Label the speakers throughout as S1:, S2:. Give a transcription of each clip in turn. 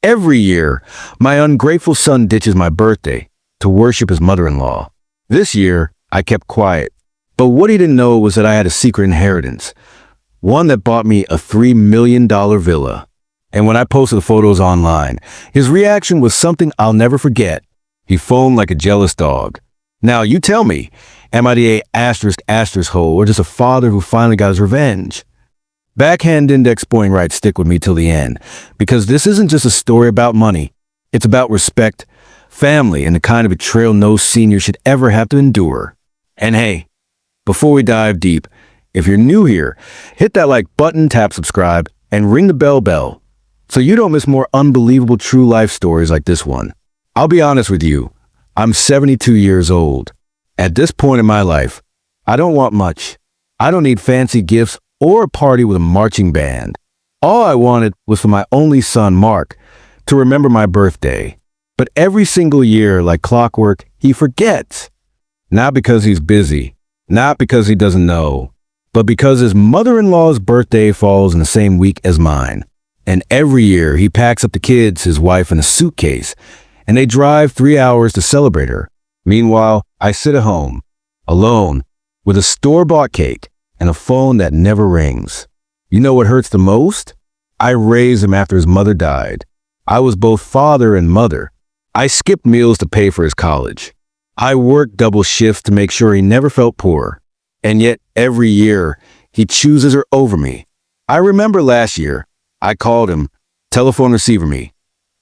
S1: Every year, my ungrateful son ditches my birthday to worship his mother-in-law. This year, I kept quiet. But what he didn't know was that I had a secret inheritance, one that bought me a $3 million villa. And when I posted the photos online, his reaction was something I'll never forget. He foamed like a jealous dog. Now, you tell me, am I the A** hole or just a father who finally got his revenge? Backhand index pointing right stick with me till the end, because this isn't just a story about money. It's about respect, family, and the kind of betrayal no senior should ever have to endure. And hey, before we dive deep, if you're new here, hit that like button, tap subscribe, and ring the bell so you don't miss more unbelievable true life stories like this one. I'll be honest with you, I'm 72 years old. At this point in my life, I don't want much. I don't need fancy gifts or a party with a marching band. All I wanted was for my only son, Mark, to remember my birthday. But every single year, like clockwork, he forgets. Not because he's busy, not because he doesn't know, but because his mother-in-law's birthday falls in the same week as mine. And every year, he packs up the kids, his wife, in a suitcase, and they drive 3 hours to celebrate her. Meanwhile, I sit at home, alone, with a store-bought cake and a phone that never rings. You know what hurts the most? I raised him after his mother died. I was both father and mother. I skipped meals to pay for his college. I worked double shifts to make sure he never felt poor. And yet, every year, he chooses her over me. I remember last year, I called him, telephone receiver me.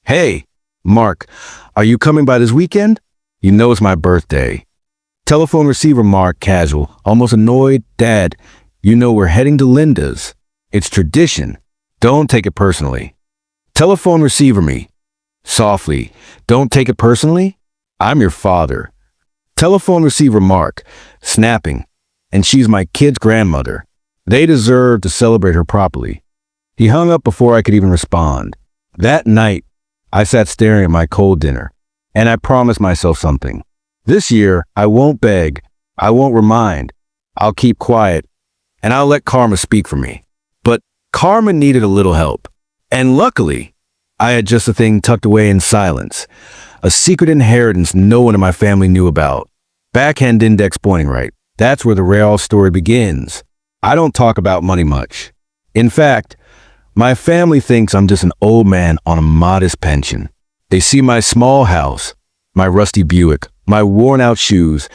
S1: Hey, Mark, are you coming by this weekend? You know it's my birthday. Telephone receiver Mark, casual, almost annoyed. Dad, you know we're heading to Linda's. It's tradition. Don't take it personally. Telephone receiver me. Softly, don't take it personally? I'm your father. Telephone receiver Mark, snapping, and she's my kid's grandmother. They deserve to celebrate her properly. He hung up before I could even respond. That night, I sat staring at my cold dinner, and I promised myself something. This year, I won't beg, I won't remind, I'll keep quiet, and I'll let karma speak for me. But karma needed a little help, and luckily, I had just a thing tucked away in silence, a secret inheritance no one in my family knew about. Backhand index pointing right, that's where the real story begins. I don't talk about money much. In fact, my family thinks I'm just an old man on a modest pension. They see my small house, my rusty Buick, my worn-out shoes,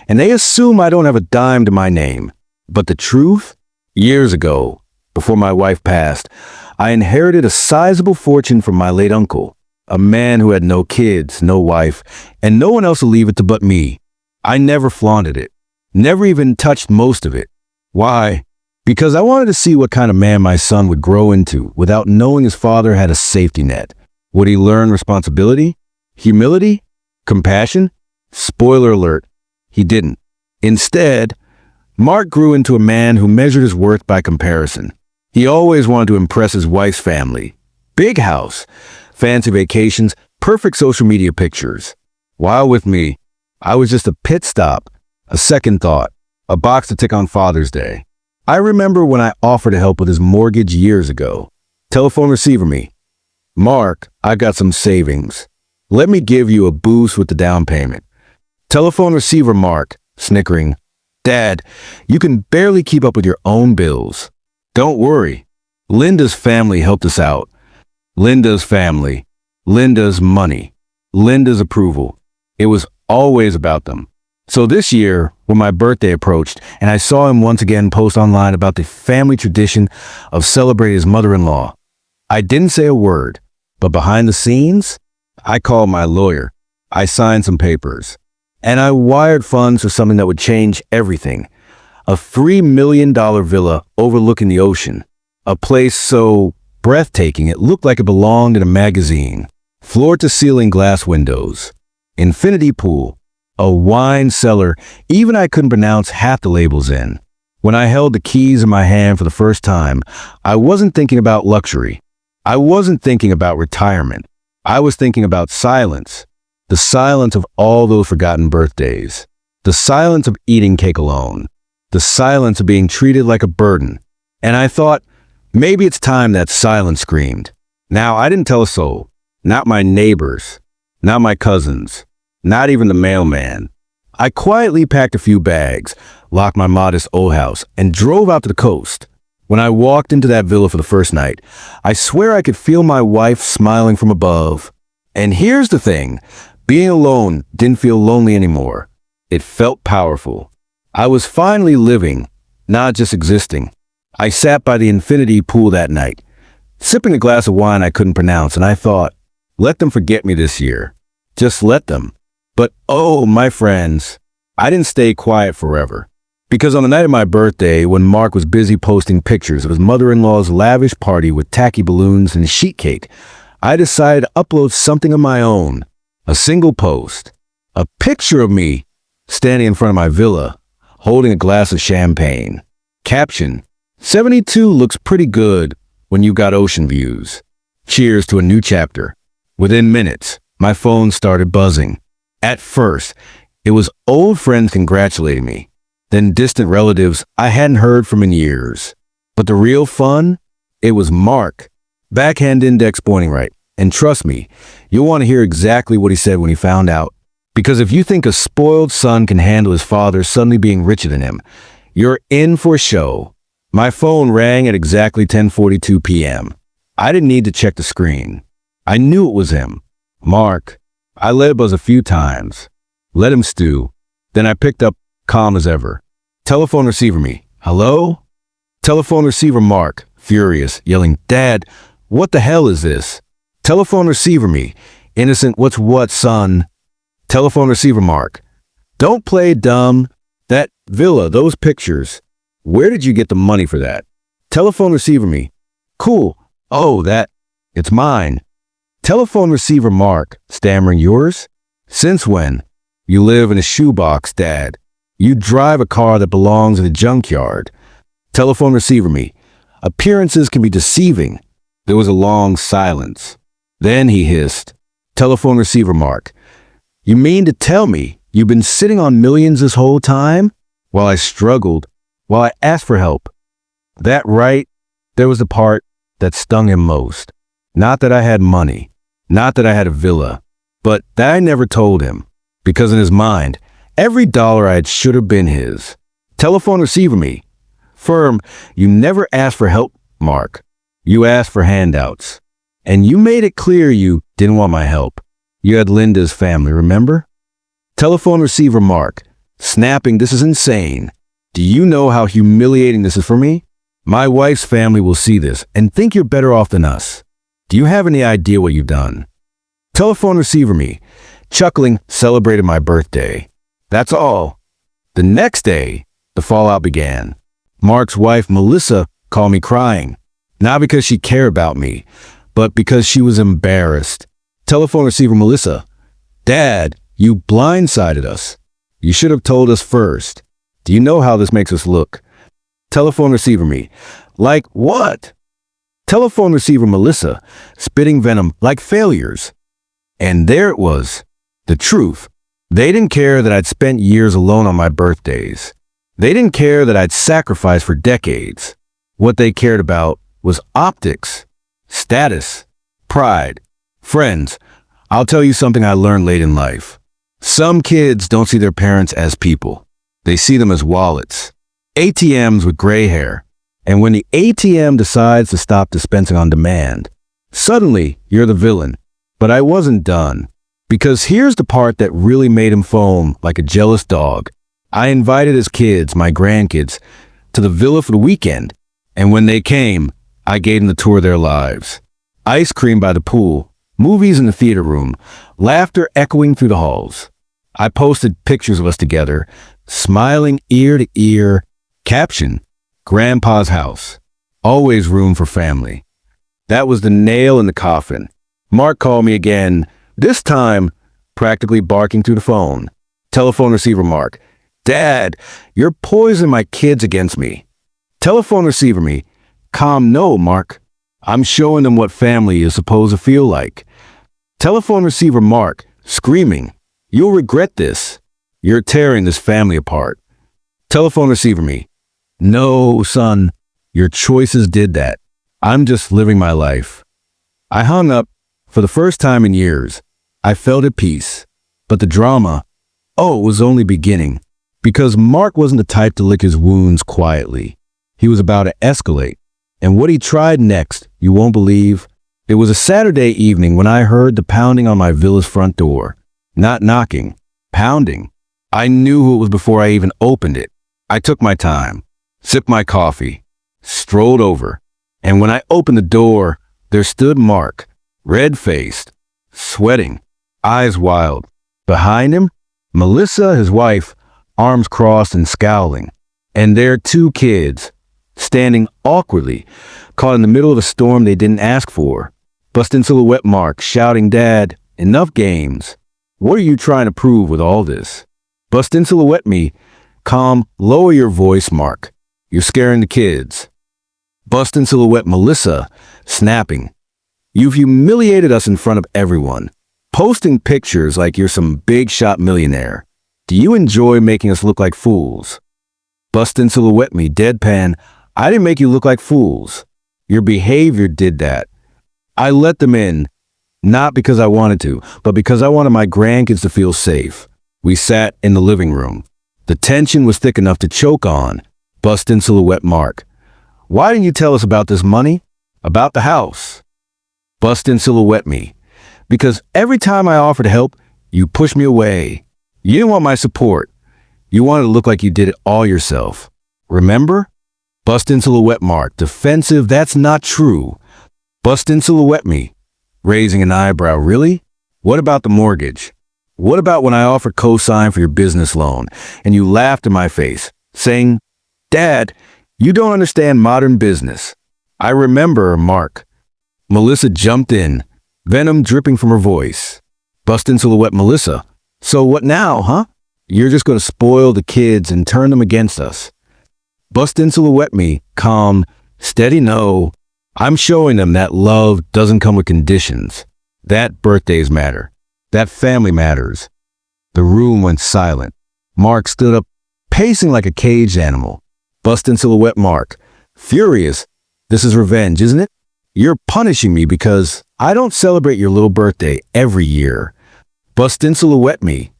S1: and they assume I don't have a dime to my name. But the truth? Years ago, before my wife passed, I inherited a sizable fortune from my late uncle, a man who had no kids, no wife, and no one else to leave it to but me. I never flaunted it, never even touched most of it. Why? Because I wanted to see what kind of man my son would grow into without knowing his father had a safety net. Would he learn responsibility? Humility? Compassion? Spoiler alert, he didn't. Instead, Mark grew into a man who measured his worth by comparison. He always wanted to impress his wife's family. Big house, fancy vacations, perfect social media pictures. While with me, I was just a pit stop, a second thought, a box to tick on Father's Day. I remember when I offered to help with his mortgage years ago. Telephone receiver me. Mark, I've got some savings. Let me give you a boost with the down payment. Telephone receiver Mark, snickering. Dad, you can barely keep up with your own bills. Don't worry. Linda's family helped us out. Linda's family. Linda's money. Linda's approval. It was always about them. So this year, when my birthday approached, and I saw him once again post online about the family tradition of celebrating his mother-in-law, I didn't say a word, but behind the scenes, I called my lawyer. I signed some papers, and I wired funds for something that would change everything. A $3 million villa overlooking the ocean. A place so breathtaking it looked like it belonged in a magazine. Floor-to-ceiling glass windows. Infinity pool. A wine cellar, even I couldn't pronounce half the labels in. When I held the keys in my hand for the first time, I wasn't thinking about luxury. I wasn't thinking about retirement. I was thinking about silence. The silence of all those forgotten birthdays. The silence of eating cake alone. The silence of being treated like a burden. And I thought, maybe it's time that silence screamed. Now, I didn't tell a soul. Not my neighbors. Not my cousins. Not even the mailman. I quietly packed a few bags, locked my modest old house, and drove out to the coast. When I walked into that villa for the first night, I swear I could feel my wife smiling from above. And here's the thing, being alone didn't feel lonely anymore. It felt powerful. I was finally living, not just existing. I sat by the infinity pool that night, sipping a glass of wine I couldn't pronounce, and I thought, let them forget me this year. Just let them. But oh, my friends, I didn't stay quiet forever. Because on the night of my birthday, when Mark was busy posting pictures of his mother-in-law's lavish party with tacky balloons and sheet cake, I decided to upload something of my own. A single post. A picture of me standing in front of my villa, holding a glass of champagne. Caption, 72 looks pretty good when you've got ocean views. Cheers to a new chapter. Within minutes, my phone started buzzing. At first, it was old friends congratulating me, then distant relatives I hadn't heard from in years. But the real fun? It was Mark. Backhand index pointing right. And trust me, you'll want to hear exactly what he said when he found out. Because if you think a spoiled son can handle his father suddenly being richer than him, you're in for a show. My phone rang at exactly 10:42 p.m. I didn't need to check the screen. I knew it was him. Mark. I let it buzz a few times. Let him stew. Then I picked up, calm as ever. Telephone receiver me. Hello? Telephone receiver Mark, furious, yelling, Dad, what the hell is this? Telephone receiver me. Innocent, what's what, son? Telephone receiver Mark. Don't play dumb. That villa, those pictures. Where did you get the money for that? Telephone receiver me. Cool. Oh, it's mine. Telephone receiver Mark, stammering, yours? Since when? You live in a shoebox, Dad. You drive a car that belongs in a junkyard. Telephone receiver me. Appearances can be deceiving. There was a long silence. Then he hissed. Telephone receiver Mark. You mean to tell me you've been sitting on millions this whole time? While I struggled, while I asked for help. That right, there was the part that stung him most. Not that I had money, not that I had a villa, but that I never told him. Because in his mind, every dollar I had should have been his. Telephone receiver me. Firm, you never asked for help, Mark. You asked for handouts. And you made it clear you didn't want my help. You had Linda's family, remember? Telephone receiver Mark, snapping, this is insane. Do you know how humiliating this is for me? My wife's family will see this and think you're better off than us. Do you have any idea what you've done? Telephone receiver me, chuckling, celebrated my birthday. That's all. The next day, the fallout began. Mark's wife, Melissa, called me crying. Not because she cared about me, but because she was embarrassed. Telephone receiver Melissa, Dad, you blindsided us. You should have told us first. Do you know how this makes us look? Telephone receiver me, like what? Telephone receiver Melissa, spitting venom like failures. And there it was, the truth. They didn't care that I'd spent years alone on my birthdays. They didn't care that I'd sacrificed for decades. What they cared about was optics, status, pride. Friends, I'll tell you something I learned late in life. Some kids don't see their parents as people. They see them as wallets, ATMs with gray hair. And when the ATM decides to stop dispensing on demand, suddenly you're the villain. But I wasn't done. Because here's the part that really made him foam like a jealous dog. I invited his kids, my grandkids, to the villa for the weekend. And when they came, I gave them the tour of their lives. Ice cream by the pool, movies in the theater room, laughter echoing through the halls. I posted pictures of us together, smiling ear to ear. Caption, Grandpa's house. Always room for family. That was the nail in the coffin. Mark called me again, this time practically barking through the phone. Telephone receiver Mark. Dad, you're poisoning my kids against me. Telephone receiver me. Calm, no, Mark. I'm showing them what family is supposed to feel like. Telephone receiver Mark, screaming. You'll regret this. You're tearing this family apart. Telephone receiver me. No, son. Your choices did that. I'm just living my life. I hung up, For the first time in years, I felt at peace. But the drama, oh, it was only beginning. Because Mark wasn't the type to lick his wounds quietly. He was about to escalate. And what he tried next, you won't believe. It was a Saturday evening when I heard the pounding on my villa's front door. Not knocking, pounding. I knew who it was before I even opened it. I took my time, sipped my coffee, strolled over. And when I opened the door, there stood Mark, red-faced, sweating, eyes wild. Behind him, Melissa, his wife, arms crossed and scowling. And their two kids, standing awkwardly, caught in the middle of a storm they didn't ask for. Bust in silhouette Mark, shouting, "Dad, enough games. What are you trying to prove with all this?" Bust in silhouette me, calm, lower your voice, Mark. You're scaring the kids. Bust in silhouette Melissa, snapping. You've humiliated us in front of everyone, posting pictures like you're some big shot millionaire. Do you enjoy making us look like fools? Bust in silhouette me, deadpan. I didn't make you look like fools. Your behavior did that. I let them in, not because I wanted to, but because I wanted my grandkids to feel safe. We sat in the living room. The tension was thick enough to choke on. Bust in silhouette Mark. Why didn't you tell us about this money? About the house? Bust in silhouette me. Because every time I offered help, you pushed me away. You didn't want my support. You wanted to look like you did it all yourself. Remember? Bust in silhouette Mark. Defensive, that's not true. Bust in silhouette me. Raising an eyebrow. Really? What about the mortgage? What about when I offered co-sign for your business loan and you laughed in my face, saying, "Dad, you don't understand modern business." I remember, Mark. Melissa jumped in, venom dripping from her voice. Bust in silhouette Melissa. So what now, huh? You're just going to spoil the kids and turn them against us. Bust in silhouette me, calm, steady no. I'm showing them that love doesn't come with conditions. That birthdays matter. That family matters. The room went silent. Mark stood up, pacing like a caged animal. Bust in silhouette Mark. Furious. This is revenge, isn't it? You're punishing me because I don't celebrate your little birthday every year. Bust in silhouette me.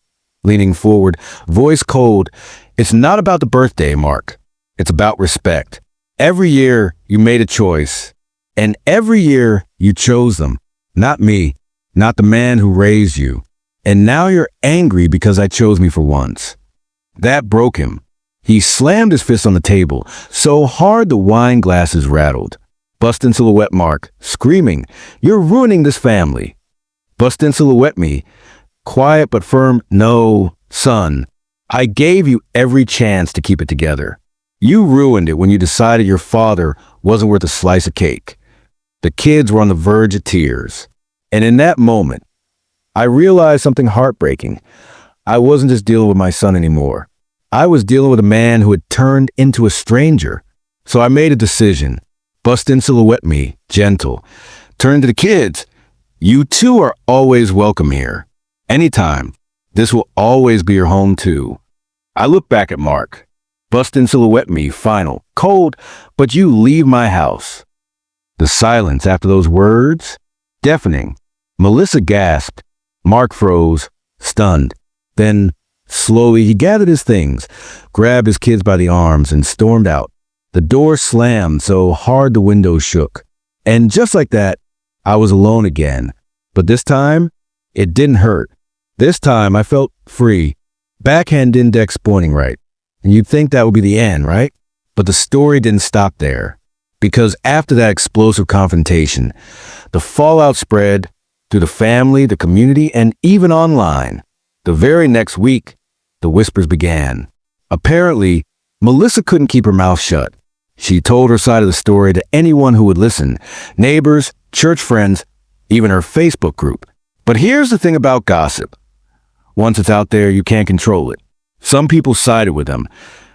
S1: Leaning forward, voice cold. It's not about the birthday, Mark. It's about respect. Every year you made a choice. And every year you chose them. Not me. Not the man who raised you. And now you're angry because I chose me for once. That broke him. He slammed his fist on the table, so hard the wine glasses rattled. Bust in silhouette Mark, screaming, "You're ruining this family." Bust in silhouette me, quiet but firm, "No, son, I gave you every chance to keep it together. You ruined it when you decided your father wasn't worth a slice of cake." The kids were on the verge of tears. And in that moment, I realized something heartbreaking. I wasn't just dealing with my son anymore. I was dealing with a man who had turned into a stranger. So I made a decision. Bust in silhouette me, gentle. Turn to the kids. You two are always welcome here. Anytime. This will always be your home too. I look back at Mark. Bust in silhouette me, final. Cold, but you leave my house. The silence after those words, deafening. Melissa gasped. Mark froze, stunned. Then, slowly, he gathered his things, grabbed his kids by the arms, and stormed out. The door slammed so hard the windows shook. And just like that, I was alone again. But this time, it didn't hurt. This time, I felt free. Backhand index pointing right. And you'd think that would be the end, right? But the story didn't stop there. Because after that explosive confrontation, the fallout spread through the family, the community, and even online. The very next week, the whispers began. Apparently, Melissa couldn't keep her mouth shut. She told her side of the story to anyone who would listen, neighbors, church friends, even her Facebook group. But here's the thing about gossip. Once it's out there, you can't control it. Some people sided with them,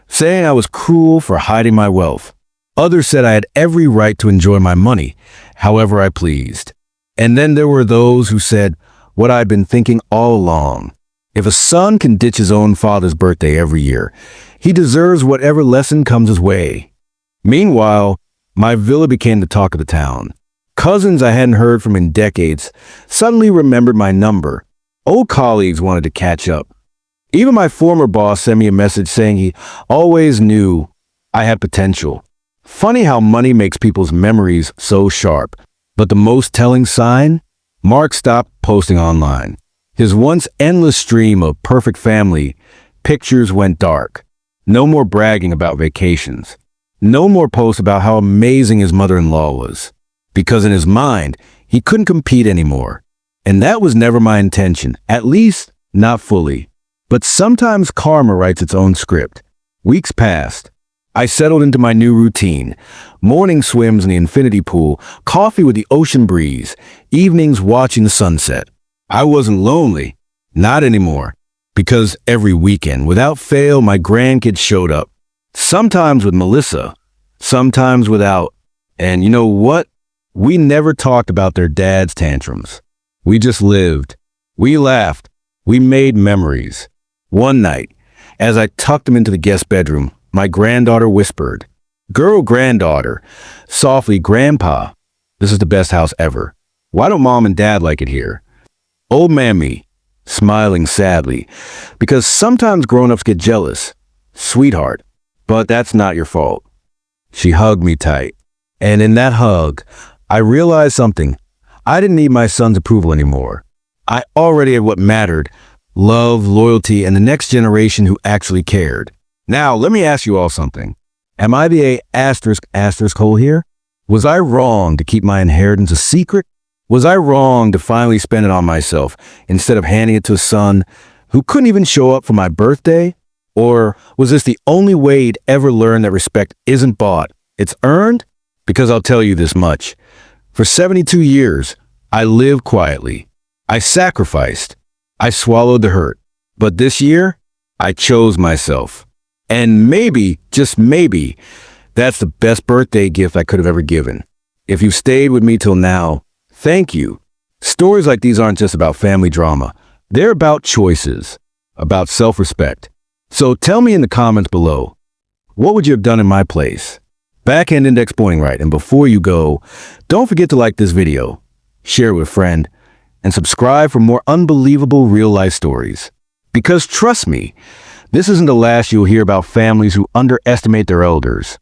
S1: saying I was cruel for hiding my wealth. Others said I had every right to enjoy my money, however I pleased. And then there were those who said what I'd been thinking all along. If a son can ditch his own father's birthday every year, he deserves whatever lesson comes his way. Meanwhile, my villa became the talk of the town. Cousins I hadn't heard from in decades suddenly remembered my number. Old colleagues wanted to catch up. Even my former boss sent me a message saying he always knew I had potential. Funny how money makes people's memories so sharp. But the most telling sign? Mark stopped posting online. His once endless stream of perfect family pictures went dark. No more bragging about vacations. No more posts about how amazing his mother-in-law was. Because in his mind, he couldn't compete anymore. And that was never my intention, at least not fully. But sometimes karma writes its own script. Weeks passed. I settled into my new routine. Morning swims in the infinity pool, coffee with the ocean breeze, evenings watching the sunset. I wasn't lonely. Not anymore. Because every weekend, without fail, my grandkids showed up. Sometimes with Melissa, sometimes without. And you know what? We never talked about their dad's tantrums. We just lived. We laughed. We made memories. One night, as I tucked them into the guest bedroom, my granddaughter whispered, "Girl, granddaughter, softly, Grandpa, this is the best house ever. Why don't Mom and Dad like it here?" Old Mammy, smiling sadly, because sometimes grown-ups get jealous. "Sweetheart, but that's not your fault." She hugged me tight. And in that hug, I realized something. I didn't need my son's approval anymore. I already had what mattered: love, loyalty, and the next generation who actually cared. Now, let me ask you all something. Am I the asterisk hole here? Was I wrong to keep my inheritance a secret? Was I wrong to finally spend it on myself instead of handing it to a son who couldn't even show up for my birthday? Or was this the only way he'd ever learn that respect isn't bought, it's earned? Because I'll tell you this much. For 72 years, I lived quietly. I sacrificed. I swallowed the hurt. But this year, I chose myself. And maybe, just maybe, that's the best birthday gift I could have ever given. If you've stayed with me till now, thank you. Stories like these aren't just about family drama. They're about choices, about self-respect. So tell me in the comments below, what would you have done in my place? Backhand index pointing right. And before you go, don't forget to like this video, share it with a friend, and subscribe for more unbelievable real-life stories. Because trust me, this isn't the last you'll hear about families who underestimate their elders.